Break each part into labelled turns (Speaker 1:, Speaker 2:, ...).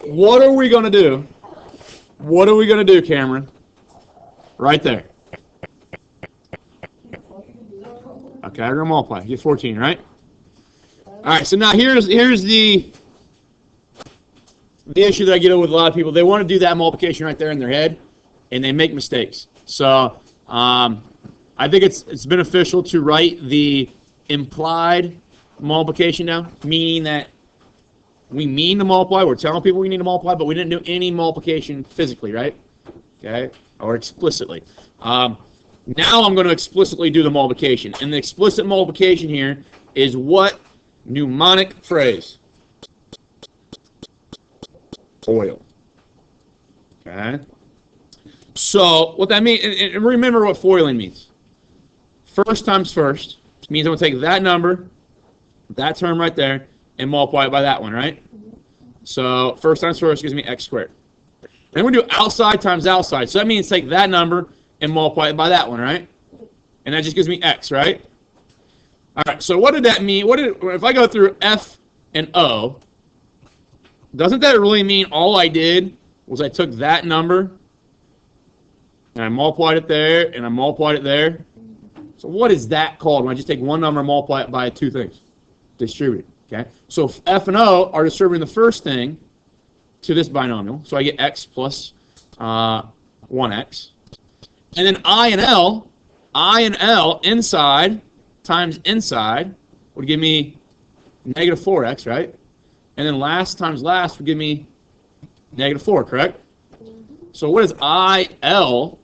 Speaker 1: what are we going to do? What are we going to do, Cameron? Right there. Okay, I'm going to multiply. Get 14, right? All right, so now here's the issue that I get with a lot of people. They want to do that multiplication right there in their head, and they make mistakes. So I think it's beneficial to write the implied multiplication down, meaning that we mean to multiply. We're telling people we need to multiply, but we didn't do any multiplication physically, right? Okay, or explicitly. Now I'm going to explicitly do the multiplication. And the explicit multiplication here is what mnemonic phrase? Foil. Okay. So what that means, and remember what foiling means. First times first means I'm going to take that number, that term right there, and multiply it by that one, right? So first times first gives me x squared. Then we do outside times outside. So that means take that number and multiply it by that one, right? And that just gives me x, right? All right, so what did that mean? If I go through F and O, doesn't that really mean all I did was I took that number and I multiplied it there and I multiplied it there? So what is that called when I just take one number and multiply it by two things? Distributed, okay? So F and O are distributing the first thing to this binomial. So I get x plus 1x. And then I and L inside times inside would give me negative 4x, right? And then last times last would give me negative 4, correct? So what is IL?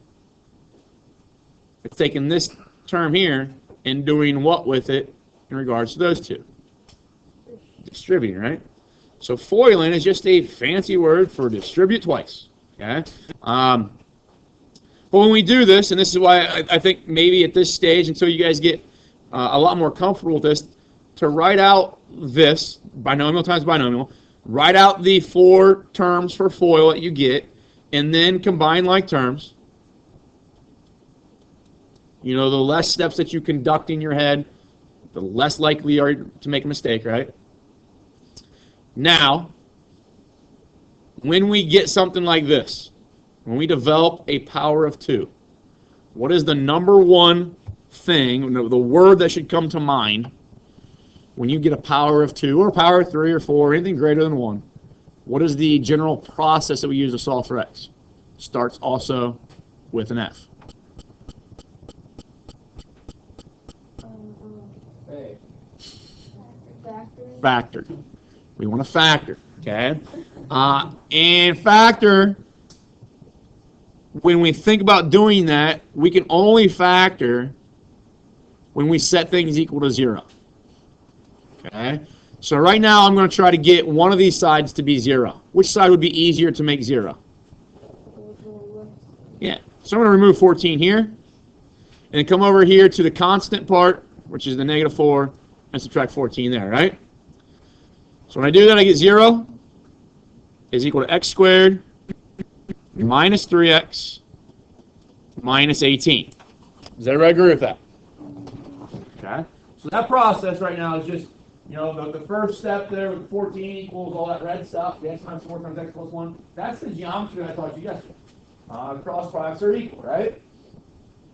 Speaker 1: It's taking this term here and doing what with it in regards to those two? Distributing, right? So foiling is just a fancy word for distribute twice, okay? But when we do this, and this is why I think maybe at this stage, until you guys get a lot more comfortable with this, to write out this, binomial times binomial, write out the 4 terms for FOIL that you get, and then combine like terms. You know, the less steps that you conduct in your head, the less likely you are to make a mistake, right? Now, when we get something like this, when we develop a power of 2, what is the number one thing, the word that should come to mind when you get a power of 2 or a power of 3 or 4, anything greater than 1? What is the general process that we use to solve for x? Starts also with an F. Factor. We want to factor, okay? And factor, when we think about doing that, we can only factor when we set things equal to 0. Okay? So right now I'm going to try to get one of these sides to be 0. Which side would be easier to make 0? Yeah. So I'm going to remove 14 here, and then come over here to the constant part, which is the negative 4, and subtract 14 there, right? So when I do that, I get 0 is equal to x squared minus 3x minus 18. Does everybody agree with that? Okay. So that process right now is just, you know, the first step there with 14 equals all that red stuff, the x minus 4 times x plus 1. That's the geometry I taught you yesterday. Cross products are equal, right?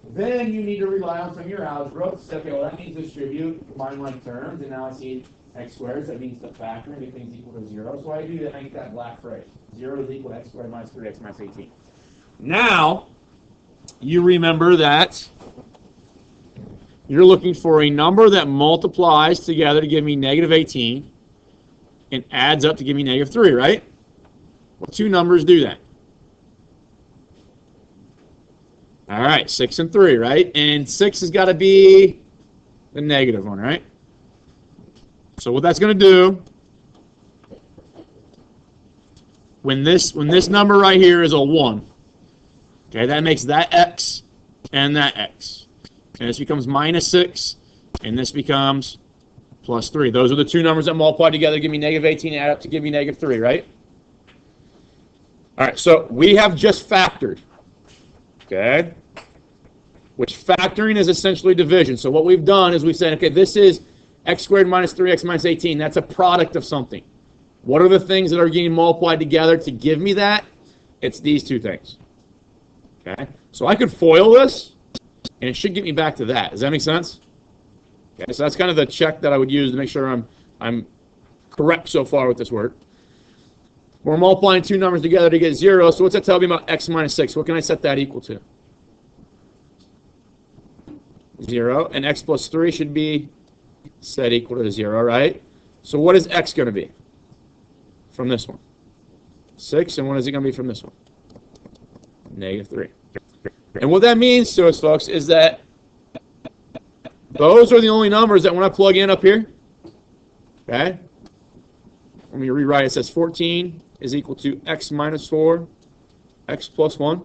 Speaker 1: Then you need to rely on some of your algebra to say, okay, well, that means distribute, combine like terms, and now I see x squared, so that means to factor and get things equal to 0. So I do that, I get that black phrase. 0 is equal to x squared minus 3x minus 18. Now, you remember that you're looking for a number that multiplies together to give me negative 18 and adds up to give me negative 3, right? Well, 2 numbers do that. All right, 6 and 3, right? And 6 has got to be the negative one, right? So what that's going to do, when this number right here is a 1, okay, that makes that x and that x. And this becomes minus 6, and this becomes plus 3. Those are the 2 numbers that multiply together to give me negative 18 and add up to give me negative 3, right? All right, so we have just factored, okay? Which factoring is essentially division. So what we've done is we've said, okay, this is x squared minus 3x minus 18. That's a product of something. What are the things that are getting multiplied together to give me that? It's these two things. Okay? So I could FOIL this, and it should get me back to that. Does that make sense? Okay, so that's kind of the check that I would use to make sure I'm correct so far with this word. We're multiplying two numbers together to get 0. So what's that tell me about x minus 6? What can I set that equal to? 0. And x plus 3 should be set equal to 0, right? So what is x going to be from this one? 6. And what is it going to be from this one? Negative 3. And what that means to us, folks, is that those are the only numbers that when I plug in up here, okay, let me rewrite it. It says 14 is equal to x minus 4, x plus 1.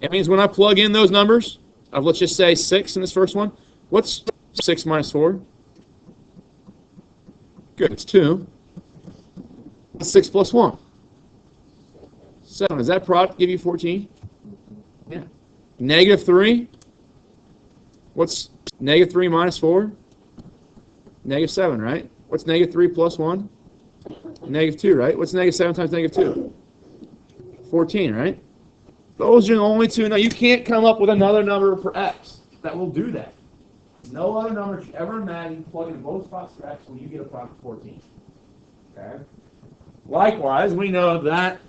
Speaker 1: It means when I plug in those numbers of, let's just say, 6 in this first one, what's 6 minus 4? Good, it's 2. What's 6 plus 1? 7. Does that product give you 14? Yeah. Negative 3? What's negative 3 minus 4? Negative 7, right? What's negative 3 plus 1? Negative 2, right? What's negative 7 times negative 2? 14, right? Those are the only two. Now, you can't come up with another number for x that will do that. No other number you ever imagine plugging in both spots for x when you get a product of 14. Okay? Likewise, we know that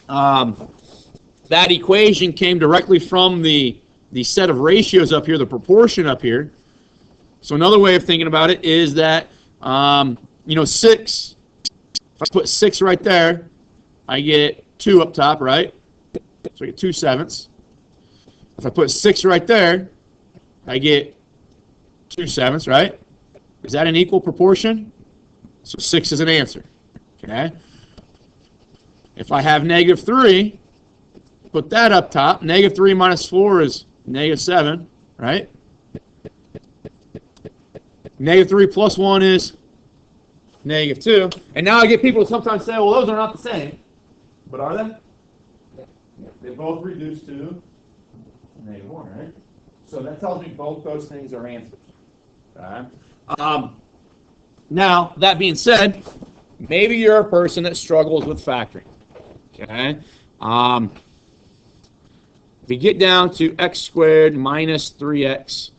Speaker 1: that equation came directly from the set of ratios up here, the proportion up here. So another way of thinking about it is that, 6, if I put 6 right there, I get 2 up top, right? So I get 2 7ths. If I put 6 right there, I get 2 7ths, right? Is that an equal proportion? So 6 is an answer. Okay? If I have negative 3, put that up top. Negative 3 minus 4 is negative 7, right? Negative 3 plus 1 is negative 2. And now I get people to sometimes say, well, those are not the same. But are they? They both reduce to negative 1, right? So that tells me both those things are answers. Okay? Now, that being said, maybe you're a person that struggles with factoring. Okay? If you get down to x squared minus 3x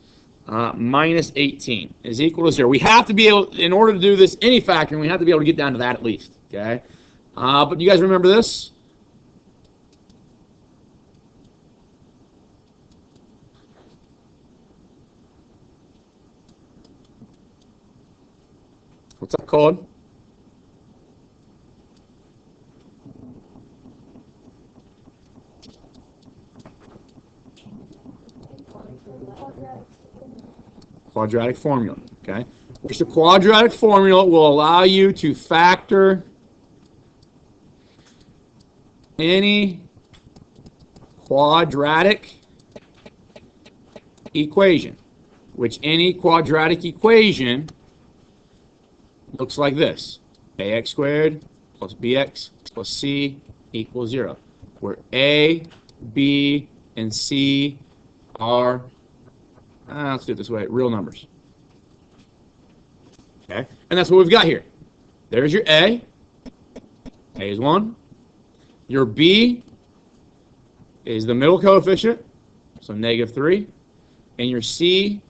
Speaker 1: minus 18 is equal to 0. We have to be able, in order to do this, any factoring, we have to be able to get down to that at least. Okay? But you guys remember this? What's that called? Quadratic formula. Okay? Which the quadratic formula will allow you to factor any quadratic equation, which any quadratic equation looks like this: ax squared plus bx plus c equals 0, where a, b, and c are, let's do it this way, real numbers. Okay, and that's what we've got here. There's your a is 1. Your b is the middle coefficient, so negative 3. And your c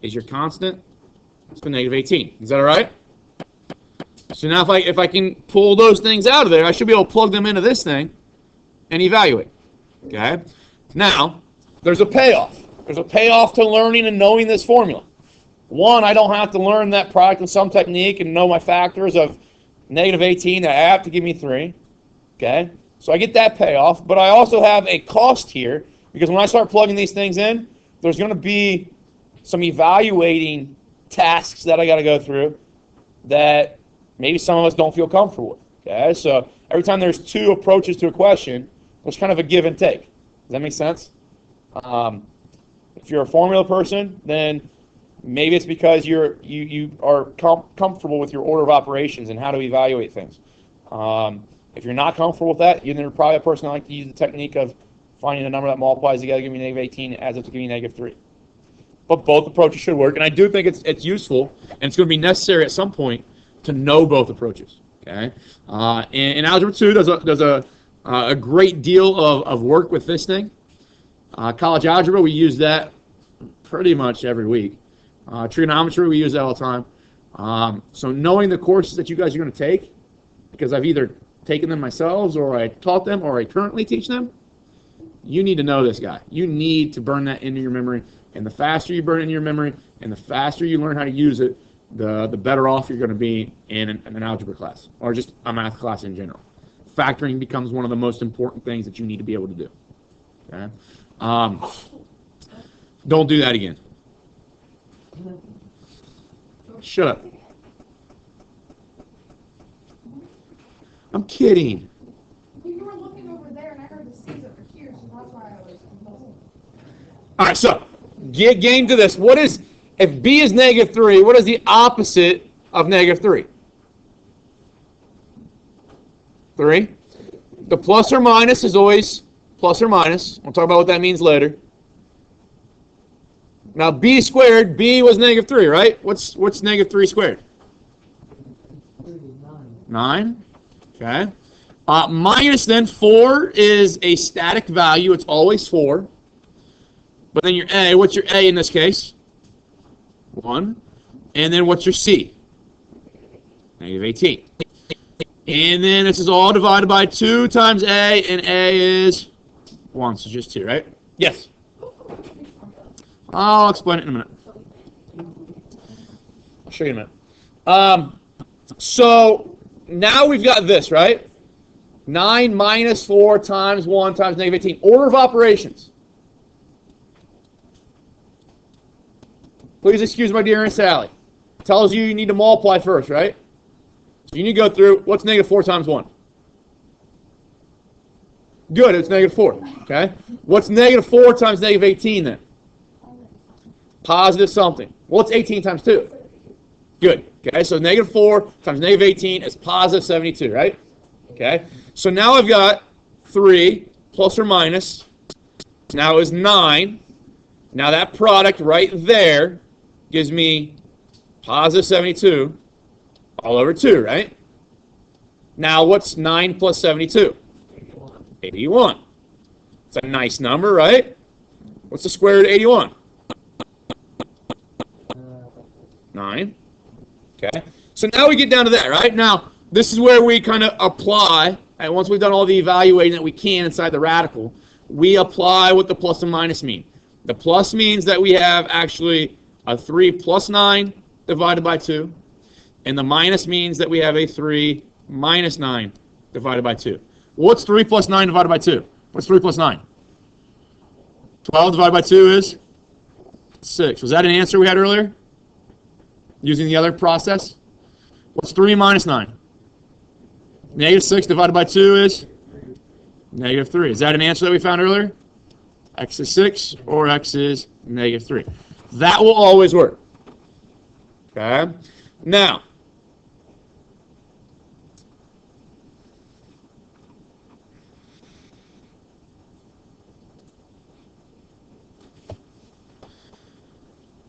Speaker 1: is your constant, so negative 18. Is that all right? So now if I can pull those things out of there, I should be able to plug them into this thing and evaluate. Okay? Now, there's a payoff. There's a payoff to learning and knowing this formula. One, I don't have to learn that product and sum technique and know my factors of negative 18 that I have to give me 3. Okay? So I get that payoff, but I also have a cost here, because when I start plugging these things in, there's going to be some evaluating tasks that I got to go through that maybe some of us don't feel comfortable with. Okay? So every time there's two approaches to a question, there's kind of a give and take. Does that make sense? If you're a formula person, then maybe it's because you are comfortable with your order of operations and how to evaluate things. If you're not comfortable with that, you're probably a person that like to use the technique of finding a number that multiplies together, giving me negative 18, adds up to give me negative 3. But both approaches should work, and I do think it's useful, and it's going to be necessary at some point to know both approaches. Okay, in Algebra 2, there's a great deal of work with this thing. College algebra, we use that pretty much every week. Trigonometry, we use that all the time. So knowing the courses that you guys are going to take, because I've either taken them myself, or I taught them, or I currently teach them, you need to know this guy. You need to burn that into your memory, and the faster you burn it into your memory, and the faster you learn how to use it, the better off you're going to be in an algebra class, or just a math class in general. Factoring becomes one of the most important things that you need to be able to do. Okay? Don't do that again. Shut up. I'm kidding.
Speaker 2: You were looking over there, and I heard the C's over here, so that's why I was confused.
Speaker 1: All right, so get game to this. What is, if b is -3, what is the opposite of -3? 3. The plus or minus is always plus or minus. We'll talk about what that means later. Now b squared, b was -3, right? What's -3 squared? 9. Okay. Minus then 4 is a static value. It's always 4. But then your a, what's your a in this case? 1. And then what's your c? -18. And then this is all divided by 2 times a, and a is 1, so just 2, right? Yes? I'll explain it in a minute. I'll show you in a minute. So now we've got this, right? 9 minus 4 times 1 times -18. Order of operations. Please excuse my dear Aunt Sally. Tells you need to multiply first, right? So you need to go through, what's -4 times 1? Good, it's -4. Okay? What's -4 times -18 then? Positive something. What's 18 times 2? Good. Okay, so -4 times -18 is positive 72, right? Okay, so now I've got 3 plus or minus. Now is 9. Now that product right there gives me positive 72 all over 2, right? Now what's 9 plus 72? 81. It's a nice number, right? What's the square root of 81? 9. Okay. So now we get down to that, right? Now, this is where we kind of apply, and once we've done all the evaluating that we can inside the radical, we apply what the plus and minus mean. The plus means that we have actually a 3 plus 9 divided by 2, and the minus means that we have a 3 minus 9 divided by 2. What's 3 plus 9 divided by 2? What's 3 plus 9? 12 divided by 2 is 6. Was that an answer we had earlier? Using the other process? What's 3 minus 9? -6 divided by 2 is -3. Is that an answer that we found earlier? X is 6 or X is -3. That will always work. Okay? Now,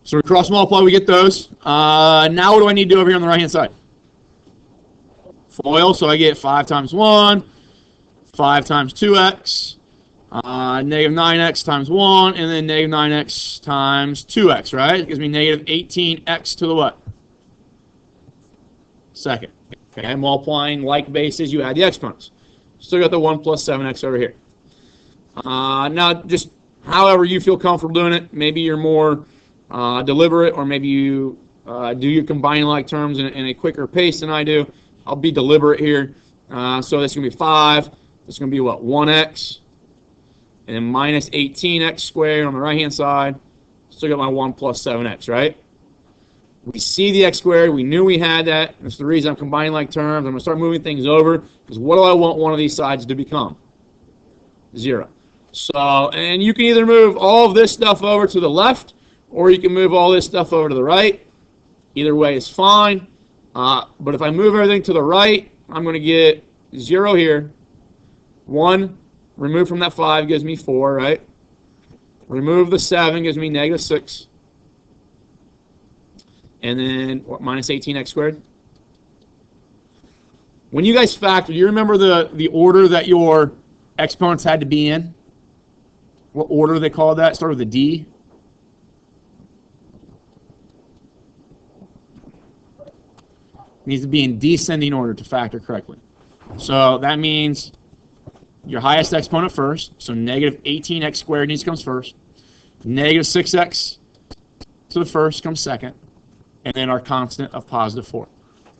Speaker 1: so we cross multiply, we get those. Now what do I need to do over here on the right hand side? FOIL, so I get 5 times 1, 5 times 2x, -9x times 1, and then -9x times 2x, right? It gives me -18x to the what? Second. Okay, multiplying like bases, you add the exponents. Still got the 1 plus 7x over here. Now, just however you feel comfortable doing it, maybe you're more deliberate, or maybe you do your combining like terms in a quicker pace than I do. I'll be deliberate here. So this is going to be 5. This is going to be what? 1x. And then minus 18x squared on the right-hand side. Still got my 1 plus 7x, right? We see the x squared. We knew we had that. That's the reason I'm combining like terms. I'm going to start moving things over, because what do I want one of these sides to become? 0. So, and you can either move all of this stuff over to the left, or you can move all this stuff over to the right. Either way is fine. But if I move everything to the right, I'm going to get 0 here. 1 removed from that 5 gives me 4, right? Remove the 7 gives me -6. And then what, minus 18x squared? When you guys factor, do you remember the order that your exponents had to be in? What order they call that? Start with a D. It needs to be in descending order to factor correctly. So that means your highest exponent first. So negative 18x squared needs to come first. Negative 6x to the first comes second. And then our constant of positive 4.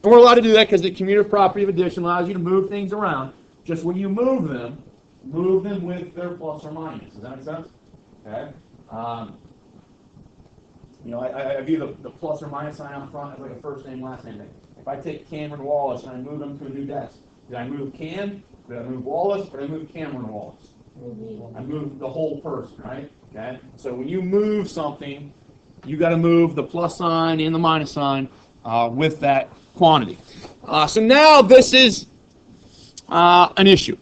Speaker 1: And we're allowed to do that because the commutative property of addition allows you to move things around. Just when you move them with their plus or minus. Does that make sense? Okay. I view the plus or minus sign out front as like a first name, last name thing. If I take Cameron Wallace and I move him to a new desk, did I move Cam? Did I move Wallace? Or did I move Cameron Wallace? I moved the whole person, right? Okay. So when you move something, you got to move the plus sign and the minus sign with that quantity. So now this is an issue.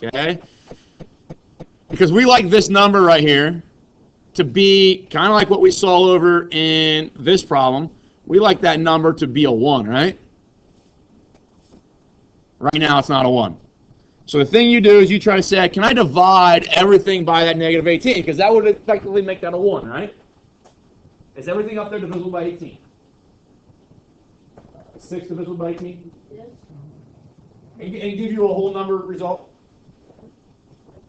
Speaker 1: Okay. Because we like this number right here to be kind of like what we saw over in this problem. We like that number to be a 1, right? Right now it's not a 1. So the thing you do is you try to say, can I divide everything by that negative 18? Because that would effectively make that a 1, right? Is everything up there divisible by 18? 6 divisible by 18?
Speaker 2: Yes.
Speaker 1: And give you a whole number result?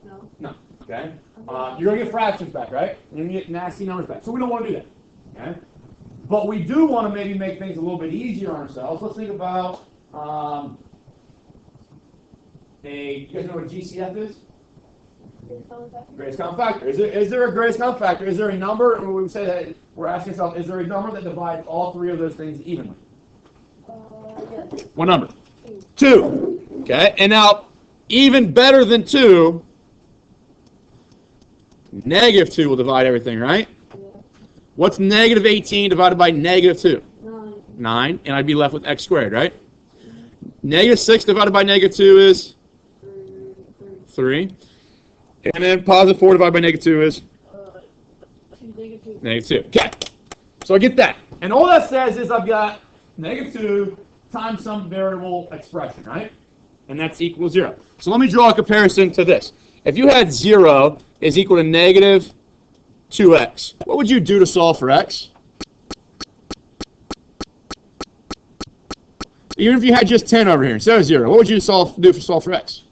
Speaker 2: No.
Speaker 1: No. Okay. You're going to get fractions back, right? You're going to get nasty numbers back. So we don't want to do that. Okay. But we do want to maybe make things a little bit easier on ourselves. Let's think about you guys know what GCF is? Greatest common factor. Is there a greatest common factor? Is there a number? And we would say that we're asking ourselves, is there a number that divides all three of those things evenly?
Speaker 2: Yes.
Speaker 1: What number? 2. Okay. And now, even better than 2, negative 2 will divide everything, right?
Speaker 2: Yeah.
Speaker 1: What's negative 18 divided by negative 2?
Speaker 2: 9.
Speaker 1: 9, and I'd be left with x squared, right? Negative 6 divided by negative 2 is 3. And then positive 4 divided by negative 2 is? Negative 2. Okay. So I get that. And all that says is I've got negative 2 times some variable expression, right? And that's equal to 0. So let me draw a comparison to this. If you had 0 is equal to negative 2x, what would you do to solve for x? Even if you had just 10 over here instead of 0, what would you do for solve for x?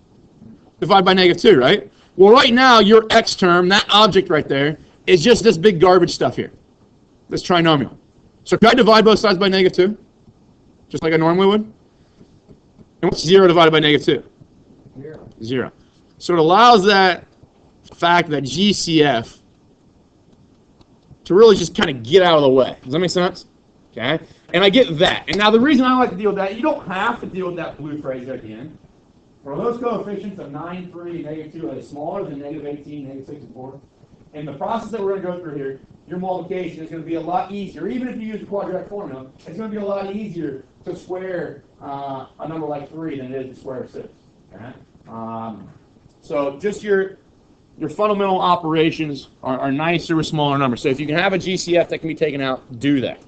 Speaker 1: Divide by negative 2, right? Well, right now, your x term, that object right there, is just this big garbage stuff here, this trinomial. So could I divide both sides by negative 2? Just like I normally would? And what's 0 divided by negative 2? 0. So it allows that fact, that GCF, to really just kind of get out of the way. Does that make sense? Okay? And I get that. And now the reason I like to deal with that, you don't have to deal with that blue phrase at the end. For those coefficients of 9, 3, and negative 2 are smaller than negative 18, negative 6, and 4. In the process that we're going to go through here, your multiplication is going to be a lot easier. Even if you use the quadratic formula, it's going to be a lot easier to square a number like 3 than it is to square 6. Okay? So just your fundamental operations are nicer with smaller numbers. So if you can have a GCF that can be taken out, do that.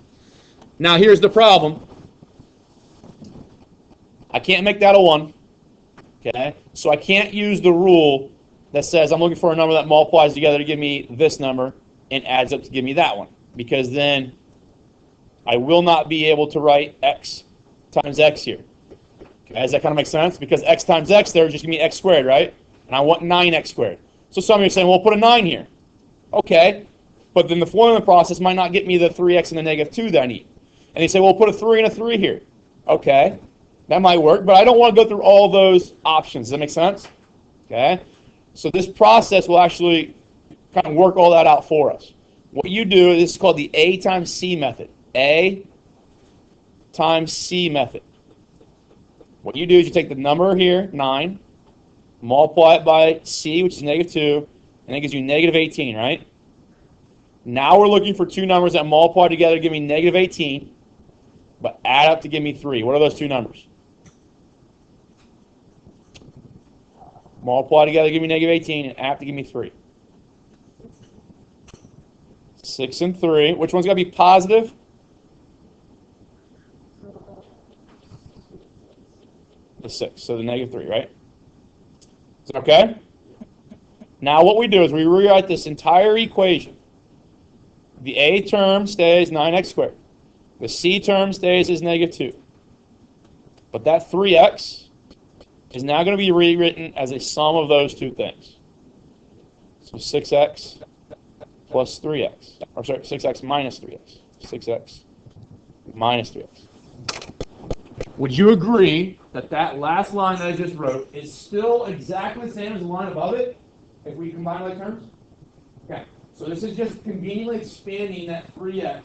Speaker 1: Now here's the problem. I can't make that a 1. Okay? So I can't use the rule that says I'm looking for a number that multiplies together to give me this number and adds up to give me that one. Because then I will not be able to write x times x here. Okay? Does that kind of make sense? Because x times x there just give me x squared, right? And I want 9x squared. So some of you are saying, well, put a 9 here. Okay. But then the formula process might not get me the 3x and the negative 2 that I need. And they say, well, put a 3 and a 3 here. Okay. That might work, but I don't want to go through all those options. Does that make sense? Okay. So this process will actually kind of work all that out for us. What you do, this is called the A times C method. A times C method. What you do is you take the number here, 9, multiply it by C, which is negative 2, and that gives you negative 18, right? Now we're looking for two numbers that multiply together to give me negative 18, but add up to give me 3. What are those two numbers? Multiply together to give me negative 18, and add up to give me 3. 6 and 3. Which one's got to be positive? 6. So the negative 3, right? Is that okay? Now what we do is we rewrite this entire equation. The a term stays 9x squared. The c term stays as negative 2. But that 3x is now going to be rewritten as a sum of those two things. So 6x plus 3x. Or sorry, 6x minus 3x. 6x minus 3x. Would you agree that that last line that I just wrote is still exactly the same as the line above it if we combine like terms? Okay. So this is just conveniently expanding that 3x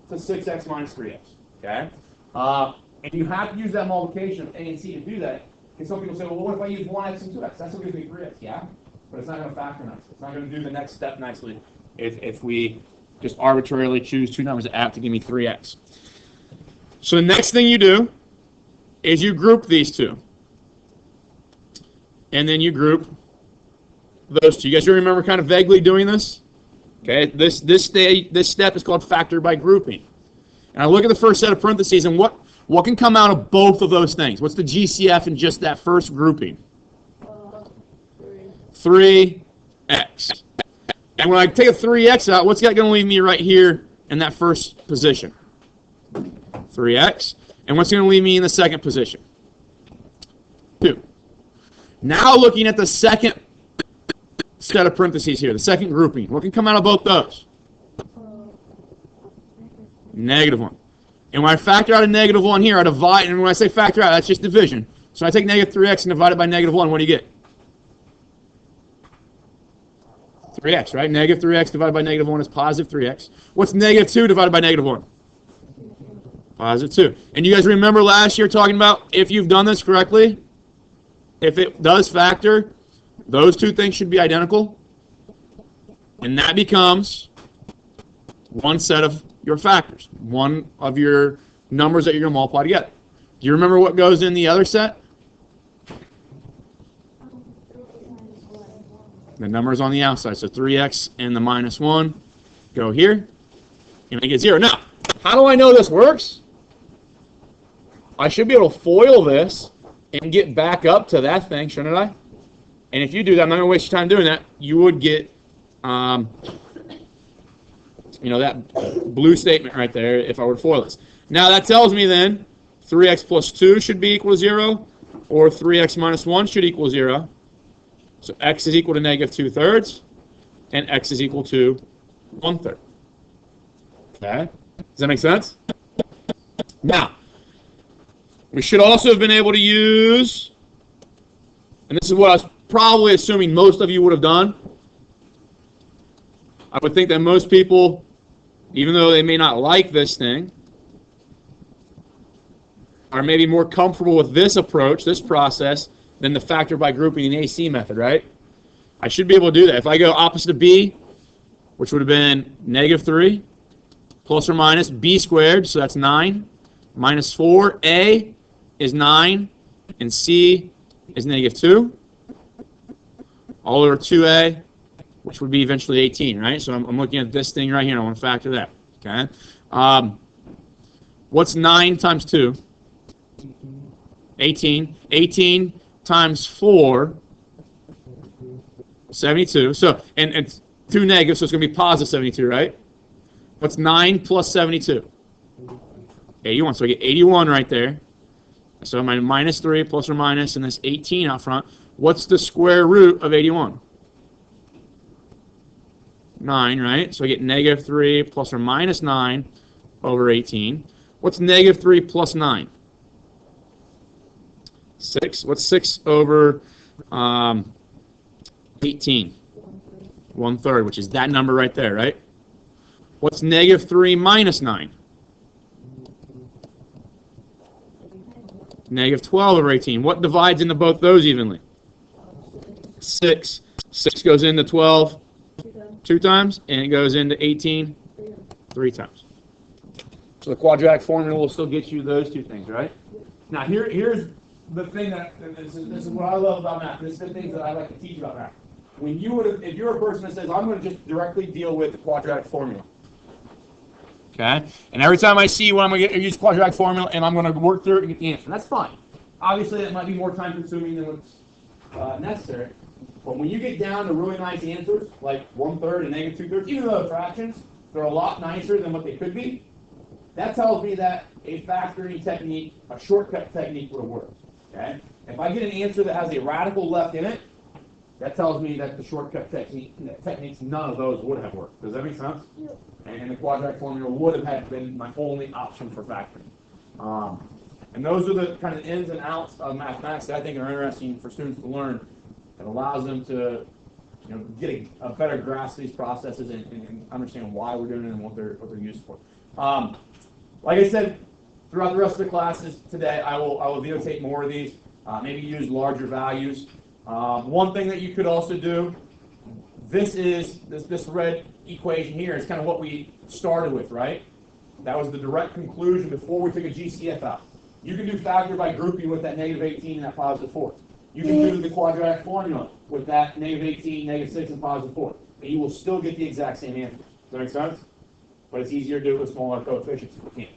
Speaker 1: to 6x minus 3x. Okay? And you have to use that multiplication of a and c to do that. Because some people say, well, what if I use 1x and 2x? That's going to be 3x. Yeah? But it's not going to factor nicely. It's not going to do the next step nicely if we just arbitrarily choose two numbers that add to give me 3x. So the next thing you do is you group these two. And then you group those two. You guys remember kind of vaguely doing this? Okay, this step is called factor by grouping. And I look at the first set of parentheses, and what can come out of both of those things? What's the GCF in just that first grouping? 3x. And when I take a 3x out, what's that going to leave me right here in that first position? 3x. And what's going to leave me in the second position? 2. Now looking at the second set of parentheses here, the second grouping, what can come out of both those? Negative 1. And when I factor out a negative 1 here, I divide, and when I say factor out, that's just division. So I take negative 3x and divide it by negative 1, what do you get? 3x, right? Negative 3x divided by negative 1 is positive 3x. What's negative 2 divided by negative 1? Positive 2. And you guys remember last year talking about if you've done this correctly, if it does factor, those two things should be identical. And that becomes one set of your factors, one of your numbers that you're going to multiply together. Do you remember what goes in the other set? The numbers on the outside. So 3x and the minus 1 go here. You make it 0. Now, how do I know this works? I should be able to FOIL this and get back up to that thing, shouldn't I? And if you do that, I'm not going to waste your time doing that, you would get that blue statement right there if I were to FOIL this. Now that tells me then 3x plus 2 should be equal to 0, or 3x minus 1 should equal 0. So x is equal to negative 2/3, and x is equal to 1/3. Okay? Does that make sense? Now, we should also have been able to use, and this is what I was probably assuming most of you would have done. I would think that most people, even though they may not like this thing, are maybe more comfortable with this approach, this process, than the factor by grouping and AC method, right? I should be able to do that. If I go opposite of B, which would have been negative 3, plus or minus B squared, so that's 9, minus 4, A is 9, and C is negative 2, all over 2A, which would be eventually 18, right? So I'm looking at this thing right here, and I want to factor that, okay? What's 9 times 2? 18. 18 times 4, 72. So, and 2 negative, so it's going to be positive 72, right? What's 9 plus 72? 81. So I get 81 right there. So my minus 3 plus or minus, and this 18 out front. What's the square root of 81? 9, right? So I get negative 3 plus or minus 9 over 18. What's negative 3 plus 9? 6. What's 6 over 18? 1/3, which is that number right there, right? What's negative 3 minus 9? Negative 12 over 18. What divides into both those evenly? 6. 6 goes into 12 2 times, and it goes into 18 3 times. So the quadratic formula will still get you those two things, right? Now here's the thing that this is what I love about math. This is the things that I like to teach about math. When if you're a person that says I'm going to just directly deal with the quadratic formula, okay, and every time I see when I'm going to use quadratic formula and I'm going to work through it and get the answer, that's fine. obviously that might be more time consuming than what's necessary. But when you get down to really nice answers, like 1/3 and -2/3, even though they're fractions, they're a lot nicer than what they could be. That tells me that a factoring technique, a shortcut technique, would have worked. Okay? If I get an answer that has a radical left in it, that tells me that the shortcut techniques, none of those would have worked. Does that make sense? Yeah. And the quadratic formula would have been my only option for factoring. And those are the kind of ins and outs of mathematics that I think are interesting for students to learn. It allows them to, get a better grasp of these processes and understand why we're doing it and what they're used for. Like I said, throughout the rest of the classes today, I will videotape more of these. Maybe use larger values. One thing that you could also do, this red equation here is kind of what we started with, right? That was the direct conclusion before we took a GCF out. You can do factor by grouping with that -18 and that +4. You can do the quadratic formula with that -18, -6, and +4. And you will still get the exact same answer. Does that make sense? But it's easier to do it with smaller coefficients if you can.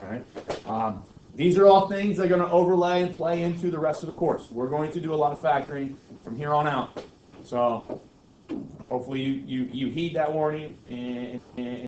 Speaker 1: All right. These are all things that are going to overlay and play into the rest of the course. We're going to do a lot of factoring from here on out. So hopefully you heed that warning and